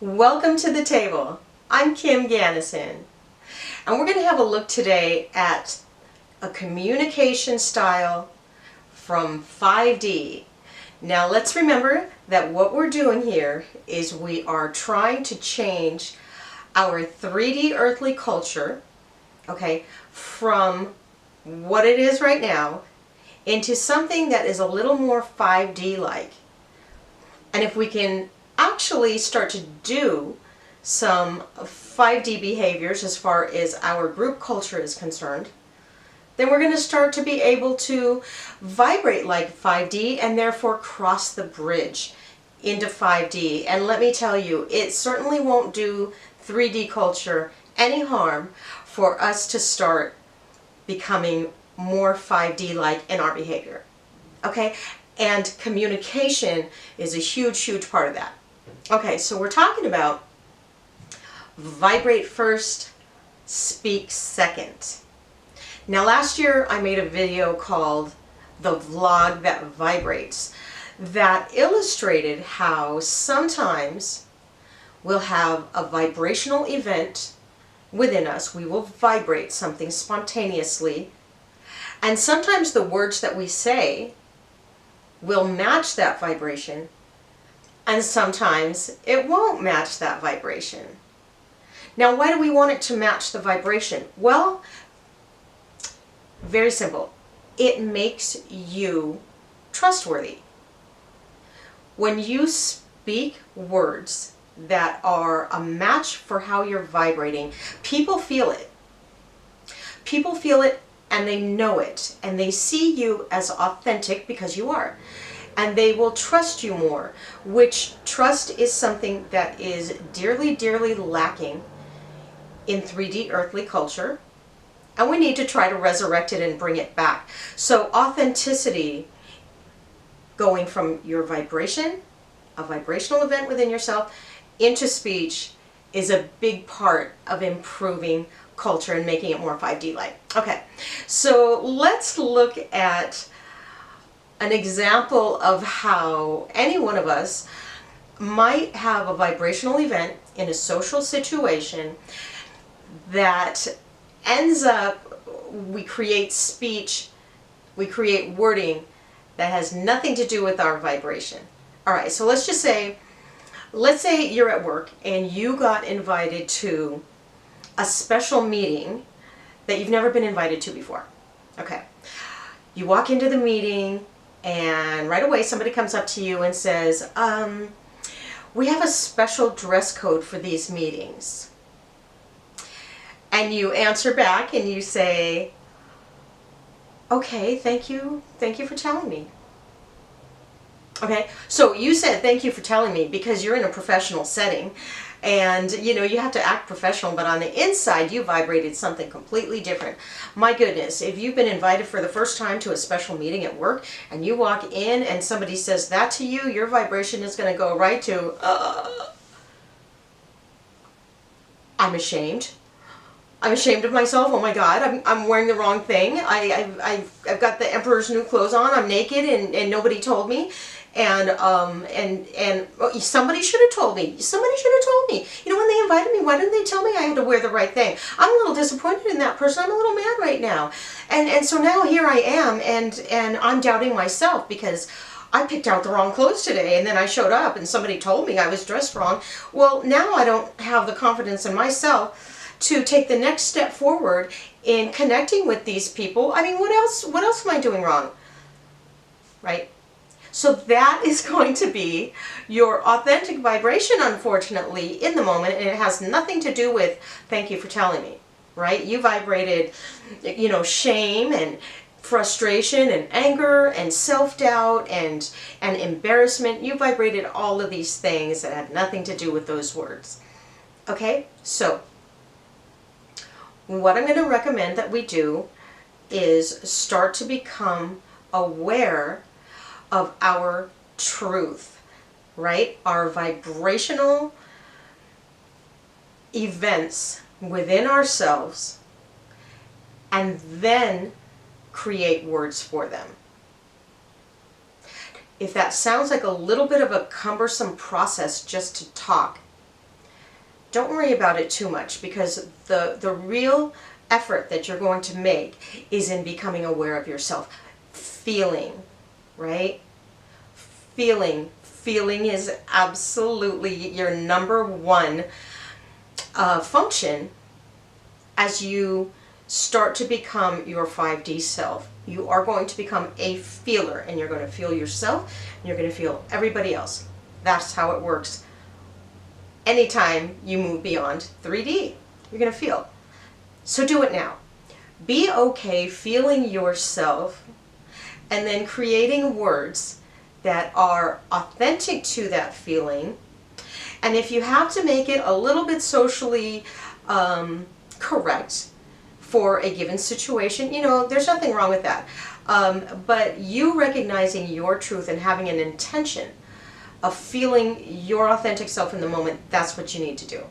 Welcome to the table. I'm Kim Gannison, and we're going to have a look today at a communication style from 5D. Now let's remember that what we're doing here is we are trying to change our 3D earthly culture, okay, from what it is right now into something that is a little more 5D like. And if we can actually start to do some 5D behaviors as far as our group culture is concerned, then we're going to start to be able to vibrate like 5D and therefore cross the bridge into 5D. And let me tell you, it certainly won't do 3D culture any harm for us to start becoming more 5D like in our behavior. Okay? And communication is a huge, huge part of that. Okay, so we're talking about vibrate first, speak second. Now last year I made a video called The Vlog That Vibrates that illustrated how sometimes we'll have a vibrational event within us. We will vibrate something spontaneously, and sometimes the words that we say will match that vibration, and sometimes it won't match that vibration. Now, why do we want it to match the vibration? Well, very simple. It makes you trustworthy. When you speak words that are a match for how you're vibrating, people feel it. People feel it and they know it, and they see you as authentic because you are. And they will trust you more, which trust is something that is dearly, dearly lacking in 3D earthly culture. And we need to try to resurrect it and bring it back. So authenticity, going from your vibration, a vibrational event within yourself, into speech, is a big part of improving culture and making it more 5D like. Okay, so let's look at an example of how any one of us might have a vibrational event in a social situation that ends up, we create speech, we create wording that has nothing to do with our vibration. All right, so let's say you're at work and you got invited to a special meeting that you've never been invited to before. Okay, you walk into the meeting and right away somebody comes up to you and says, we have a special dress code for these meetings. And you answer back and you say, okay, thank you for telling me. Okay, so you said thank you for telling me because you're in a professional setting and you know you have to act professional, but on the inside you vibrated something completely different. My goodness, if you've been invited for the first time to a special meeting at work and you walk in and somebody says that to you, your vibration is going to go right to I'm ashamed. I'm ashamed of myself. Oh my God, I'm wearing the wrong thing. I've got the emperor's new clothes on. I'm naked and nobody told me. And somebody should have told me. Somebody should have told me. You know, when they invited me, why didn't they tell me I had to wear the right thing? I'm a little disappointed in that person. I'm a little mad right now. And so now here I am, and I'm doubting myself because I picked out the wrong clothes today, and then I showed up and somebody told me I was dressed wrong. Well, now I don't have the confidence in myself to take the next step forward in connecting with these people. I mean, what else am I doing wrong? Right? So that is going to be your authentic vibration, unfortunately, in the moment, and it has nothing to do with thank you for telling me, right? You vibrated, you know, shame and frustration and anger and self-doubt and embarrassment. You vibrated all of these things that had nothing to do with those words. Okay? So what I'm going to recommend that we do is start to become aware of our truth, right? Our vibrational events within ourselves, and then create words for them. If that sounds like a little bit of a cumbersome process just to talk, don't worry about it too much, because the real effort that you're going to make is in becoming aware of yourself. Feeling, right? Feeling is absolutely your number one function as you start to become your 5D self. You are going to become a feeler, and you're going to feel yourself, and you're going to feel everybody else. That's how it works. Anytime you move beyond 3D, you're going to feel. So do it now. Be okay feeling yourself, and then creating words that are authentic to that feeling. And if you have to make it a little bit socially correct for a given situation, you know, there's nothing wrong with that. But you recognizing your truth and having an intention of feeling your authentic self in the moment, that's what you need to do.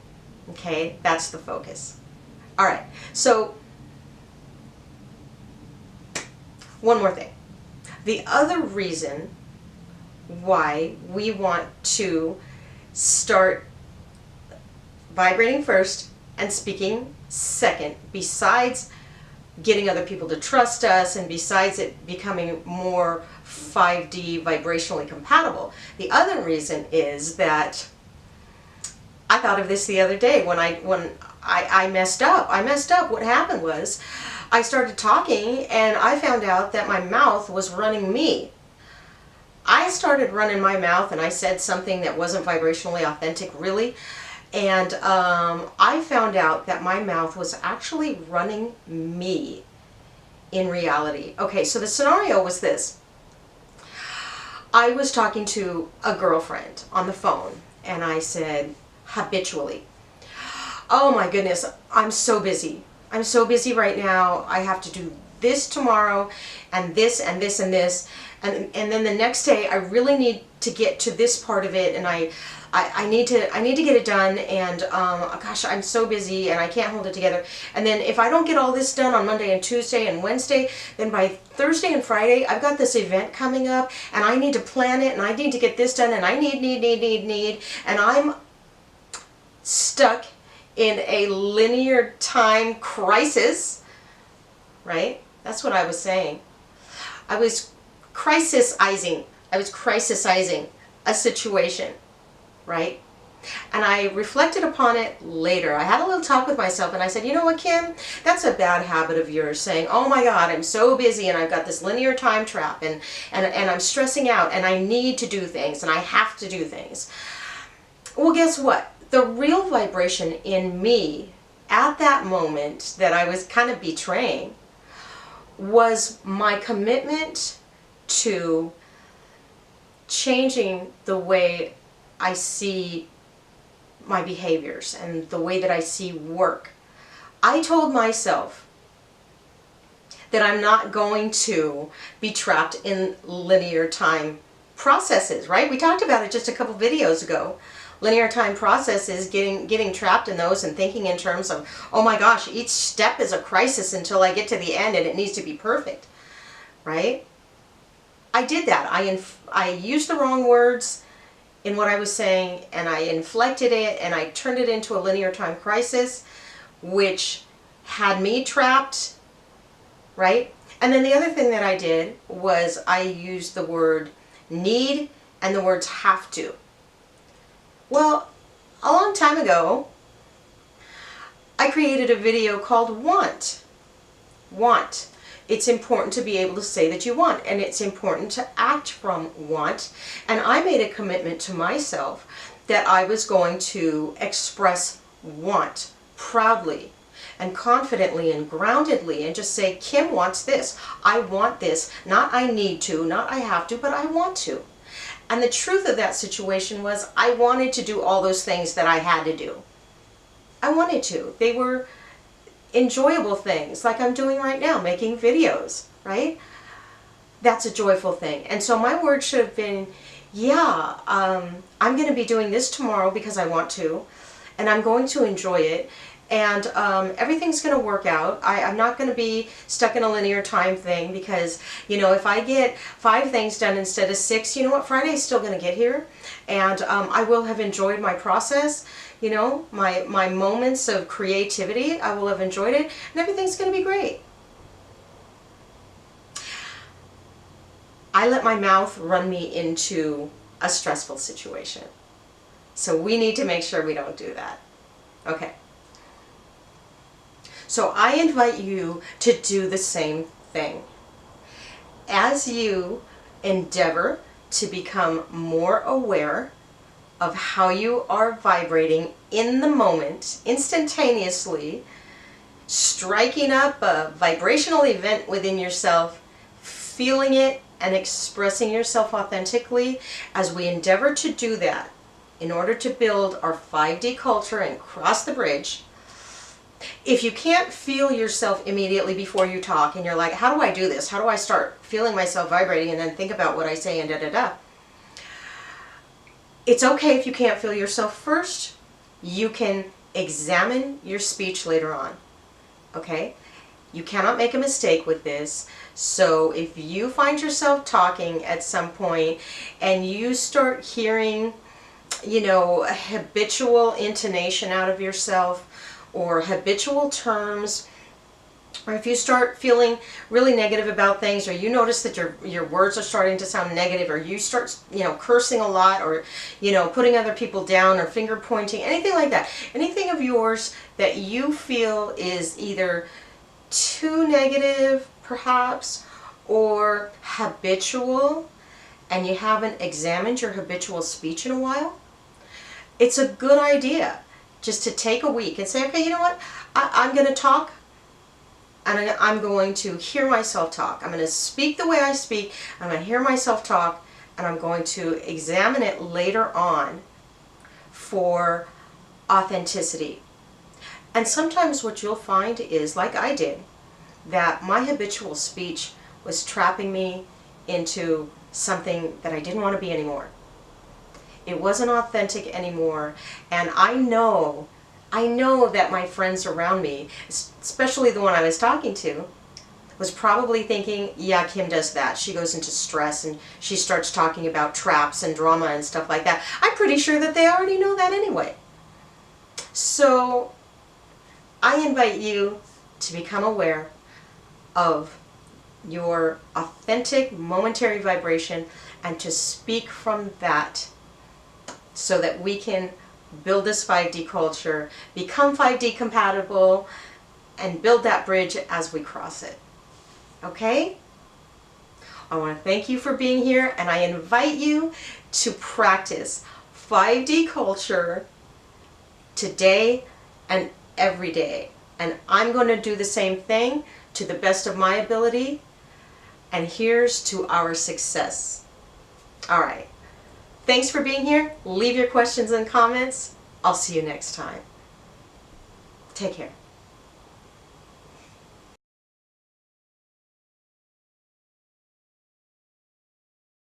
Okay? That's the focus. All right. So, one more thing. The other reason why we want to start vibrating first and speaking second, besides getting other people to trust us and besides it becoming more 5D vibrationally compatible, the other reason is that I thought of this the other day when I messed up. What happened was I started talking and I found out that my mouth was running me. I started running my mouth and I said something that wasn't vibrationally authentic, really. And I found out that my mouth was actually running me in reality. Okay, so the scenario was this. I was talking to a girlfriend on the phone and I said, habitually, oh my goodness, I'm so busy. I'm so busy right now. I have to do this tomorrow and this and this and this. And then the next day I really need to get to this part of it, and I need to get it done, and gosh, I'm so busy and I can't hold it together. And then if I don't get all this done on Monday and Tuesday and Wednesday, then by Thursday and Friday I've got this event coming up and I need to plan it and I need to get this done and I need, and I'm stuck in a linear time crisis, right? That's what I was saying. I was crisisizing a situation, right? And I reflected upon it later. I had a little talk with myself and I said, you know what, Kim, that's a bad habit of yours, saying, oh my God, I'm so busy and I've got this linear time trap and I'm stressing out and I need to do things and I have to do things. Well, guess what? The real vibration in me at that moment that I was kind of betraying was my commitment to changing the way I see my behaviors and the way that I see work. I told myself that I'm not going to be trapped in linear time processes, right? We talked about it just a couple videos ago. Linear time processes, getting trapped in those and thinking in terms of, oh my gosh, each step is a crisis until I get to the end and it needs to be perfect, right? I did that. I used the wrong words in what I was saying, and I inflected it and I turned it into a linear time crisis, which had me trapped, right? And then the other thing that I did was I used the word need and the words have to. Well, a long time ago, I created a video called Want. Want. It's important to be able to say that you want, and it's important to act from want. And I made a commitment to myself that I was going to express want proudly and confidently and groundedly and just say, Kim wants this. I want this. Not I need to, not I have to, but I want to. And the truth of that situation was I wanted to do all those things that I had to do. I wanted to. They were enjoyable things like I'm doing right now, making videos, right? That's a joyful thing. And so my word should have been, yeah, I'm going to be doing this tomorrow because I want to, and I'm going to enjoy it, and everything's going to work out. I'm not going to be stuck in a linear time thing, because, you know, if I get 5 things done instead of 6, you know what, Friday's still going to get here, and I will have enjoyed my process, you know, my moments of creativity. I will have enjoyed it, and everything's going to be great. I let my mouth run me into a stressful situation. So we need to make sure we don't do that. Okay. So I invite you to do the same thing. As you endeavor to become more aware of how you are vibrating in the moment, instantaneously, striking up a vibrational event within yourself, feeling it and expressing yourself authentically, as we endeavor to do that in order to build our 5D culture and cross the bridge. If you can't feel yourself immediately before you talk, and you're like, how do I do this? How do I start feeling myself vibrating and then think about what I say and da-da-da? It's okay if you can't feel yourself first. You can examine your speech later on, okay? You cannot make a mistake with this. So if you find yourself talking at some point and you start hearing, you know, a habitual intonation out of yourself, or habitual terms, or if you start feeling really negative about things, or you notice that your words are starting to sound negative, or you start, you know, cursing a lot, or, you know, putting other people down, or finger pointing, anything like that, anything of yours that you feel is either too negative perhaps, or habitual, and you haven't examined your habitual speech in a while, it's a good idea just to take a week and say, okay, you know what, I'm going to talk, and I'm going to hear myself talk. I'm going to speak the way I speak. I'm going to hear myself talk, and I'm going to examine it later on for authenticity. And sometimes what you'll find is, like I did, that my habitual speech was trapping me into something that I didn't want to be anymore. It wasn't authentic anymore, and I know that my friends around me, especially the one I was talking to, was probably thinking, yeah, Kim does that. She goes into stress and she starts talking about traps and drama and stuff like that. I'm pretty sure that they already know that anyway. So I invite you to become aware of your authentic momentary vibration and to speak from that, so that we can build this 5D culture, become 5D compatible, and build that bridge as we cross it. Okay? I want to thank you for being here, and I invite you to practice 5D culture today and every day. And I'm going to do the same thing to the best of my ability, and here's to our success. All right. Thanks for being here. Leave your questions and comments. I'll see you next time. Take care.